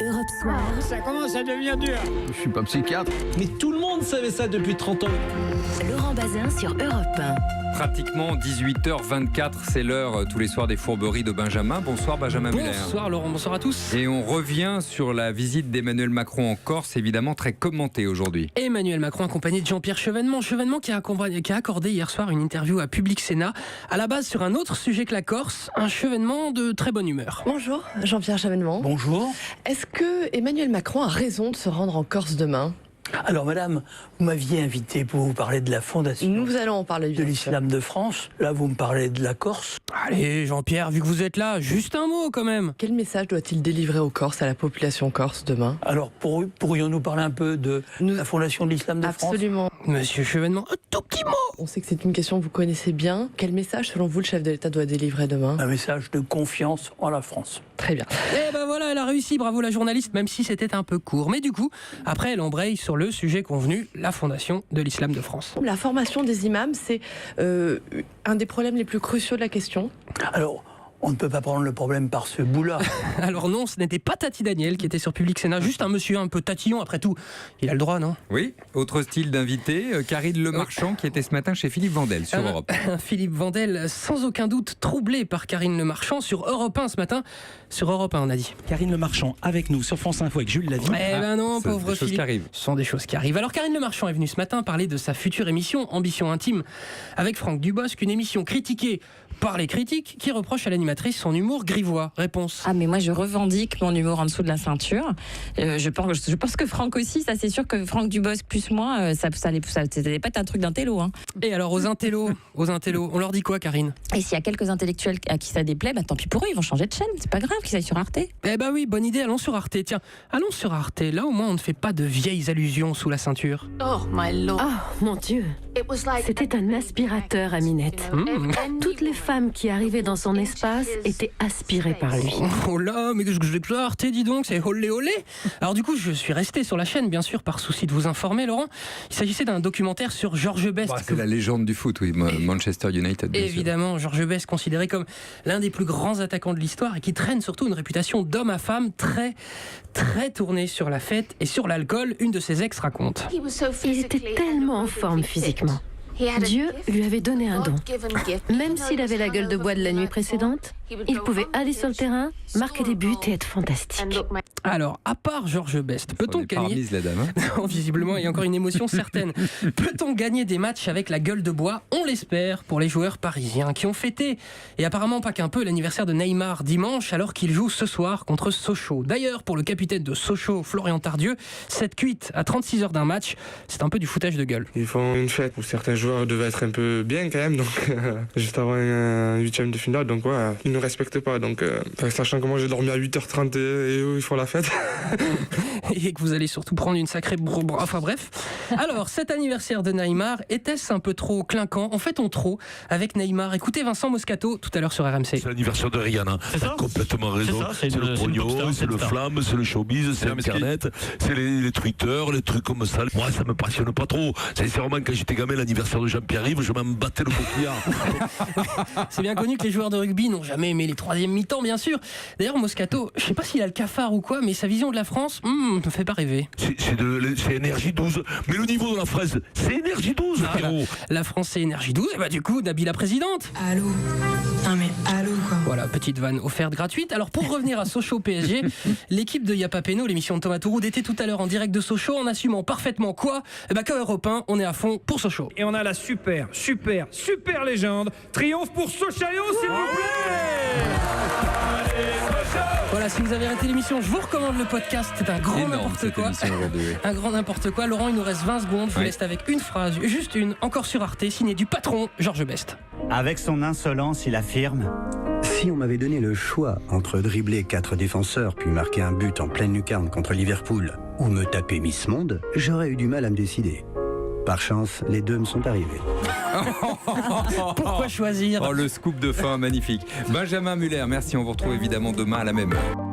Europe Soir. Ça commence à devenir dur. Je suis pas psychiatre. Mais tout le monde savait ça depuis 30 ans. Laurent Bazin sur Europe 1. Pratiquement 18h24, c'est l'heure tous les soirs des fourberies de Benjamin. Bonsoir Benjamin Muller. Bonsoir Laurent, bonsoir à tous. Et on revient sur la visite d'Emmanuel Macron en Corse, évidemment très commentée aujourd'hui. Emmanuel Macron accompagné de Jean-Pierre Chevènement qui a accordé hier soir une interview à Public Sénat, à la base sur un autre sujet que la Corse, un Chevènement de très bonne humeur. Bonjour Jean-Pierre Chevènement. Bonjour. Est-ce que Emmanuel Macron a raison de se rendre en Corse demain ? Alors madame, vous m'aviez invité pour vous parler de la fondation Nous allons en parler de l'islam de France. Là, vous me parlez de la Corse. Allez Jean-Pierre, vu que vous êtes là, juste un mot quand même. Quel message doit-il délivrer aux Corses, à la population corse demain ? Alors, pourrions-nous parler un peu de la fondation de l'islam de France ? Absolument. Monsieur Chevènement, un tout petit mot. On sait que c'est une question que vous connaissez bien. Quel message, selon vous, le chef de l'État doit délivrer demain ? Un message de confiance en la France. Très bien. Eh ben voilà, elle a réussi, bravo la journaliste, même si c'était un peu court. Mais du coup, après elle embraye sur le sujet convenu, la fondation de l'islam de France. La formation des imams, c'est un des problèmes les plus cruciaux de la question. Alors, on ne peut pas prendre le problème par ce bout-là. Alors non, ce n'était pas Tati Daniel qui était sur Public Sénat, juste un monsieur un peu tatillon après tout. Il a le droit, non ? Oui, autre style d'invité, Karine Le Marchand qui était ce matin chez Philippe Vandel sur Europe. Philippe Vandel, sans aucun doute troublé par Karine Le Marchand sur Europe 1 ce matin. Sur Europe 1, on a dit. Karine Le Marchand avec nous sur France Info avec Jules Lavie. Eh ben non, pauvre des choses Philippe. qui arrivent. Ce sont des choses qui arrivent. Alors Karine Le Marchand est venue ce matin parler de sa future émission Ambition Intime avec Franck Dubosc, une émission critiquée par les critiques qui reprochent à l'animatrice son humour grivois. Réponse. Ah mais moi je revendique mon humour en dessous de la ceinture. Je pense que Franck aussi, ça c'est sûr que Franck Dubosc plus moi, ça n'allait pas être un truc d'intello. Hein. Et alors aux intellos, on leur dit quoi Karine ? Et s'il y a quelques intellectuels à qui ça déplaît, bah tant pis pour eux, ils vont changer de chaîne. C'est pas grave qu'ils aillent sur Arte. Eh ben oui, bonne idée, allons sur Arte. Tiens, allons sur Arte. Là au moins on ne fait pas de vieilles allusions sous la ceinture. Oh mon Dieu, c'était un aspirateur à Minette. Toutes les femmes qui arrivaient dans son espace étaient aspirées par lui. Oh là, mais que je l'ai pas Arte, dis donc, c'est olé olé. Alors du coup, je suis resté sur la chaîne, bien sûr, par souci de vous informer, Laurent. Il s'agissait d'un documentaire sur Georges Best. C'est la légende du foot, oui, Manchester United. Bien évidemment, Georges Best, considéré comme l'un des plus grands attaquants de l'histoire et qui traîne surtout une réputation d'homme à femme très, très tournée sur la fête et sur l'alcool. Une de ses ex raconte. Il était tellement en forme physiquement. Dieu lui avait donné un don. Même s'il avait la gueule de bois de la nuit précédente, il pouvait aller sur le terrain, marquer des buts et être fantastique. Alors, à part Georges Best, peut-on gagner... la dame, hein. Non, visiblement, il y a encore une émotion certaine. Peut-on gagner des matchs avec la gueule de bois ? On l'espère pour les joueurs parisiens qui ont fêté, et apparemment pas qu'un peu, l'anniversaire de Neymar dimanche, alors qu'il joue ce soir contre Sochaux. D'ailleurs, pour le capitaine de Sochaux, Florian Tardieu, cette cuite à 36 heures d'un match, c'est un peu du foutage de gueule. Ils font une fête où certains joueurs devaient être un peu bien quand même, donc juste avant un huitième de finale, donc ouais, ils ne respectent pas, donc sachant que moi j'ai dormi à 8h30 et eux ils font la fête. Et que vous allez surtout prendre une sacrée enfin bref. Alors, cet anniversaire de Neymar, était-ce un peu trop clinquant ? En fait, on trop avec Neymar. Écoutez Vincent Moscato tout à l'heure sur RMC. C'est l'anniversaire de Rihanna. T'as complètement raison. C'est le pognon, c'est le flamme, c'est le showbiz, c'est Internet, c'est les Twitter, les trucs comme ça. Moi, ça me passionne pas trop. Sincèrement, quand j'étais gamin, l'anniversaire de Jean-Pierre Rive, je m'en battais le coquillard. C'est bien connu que les joueurs de rugby n'ont jamais aimé les troisièmes mi-temps, bien sûr. D'ailleurs, Moscato, je sais pas s'il a le cafard ou quoi, mais sa vision de la France, me fait pas rêver. C'est énergie 12. Mais le niveau de la fraise, c'est énergie 12. La France, c'est énergie 12. Et bah du coup, Nabila présidente. Allô. Non mais allô quoi. Voilà, petite vanne offerte gratuite. Alors pour revenir à Sochaux PSG, l'équipe de Yapapeno, l'émission de Thomas Touroud, était tout à l'heure en direct de Sochaux en assumant parfaitement quoi ? Eh bah qu'à Europe 1, on est à fond pour Sochaux. Et on a la super légende. Triomphe pour Sochalion, s'il vous plaît. Voilà, si vous avez arrêté l'émission, je vous recommande le podcast. C'est un grand n'importe quoi. Un grand n'importe quoi. Laurent, il nous reste 20 secondes. Je vous laisse avec une phrase, juste une, encore sur Arte, signée du patron Georges Best. Avec son insolence, il affirme: si on m'avait donné le choix entre dribbler 4 défenseurs puis marquer un but en pleine lucarne contre Liverpool ou me taper Miss Monde, j'aurais eu du mal à me décider. Par chance, les deux me sont arrivés. Pourquoi choisir ? Oh, le scoop de fin, magnifique. Benjamin Muller, merci. On vous retrouve évidemment demain à la même heure.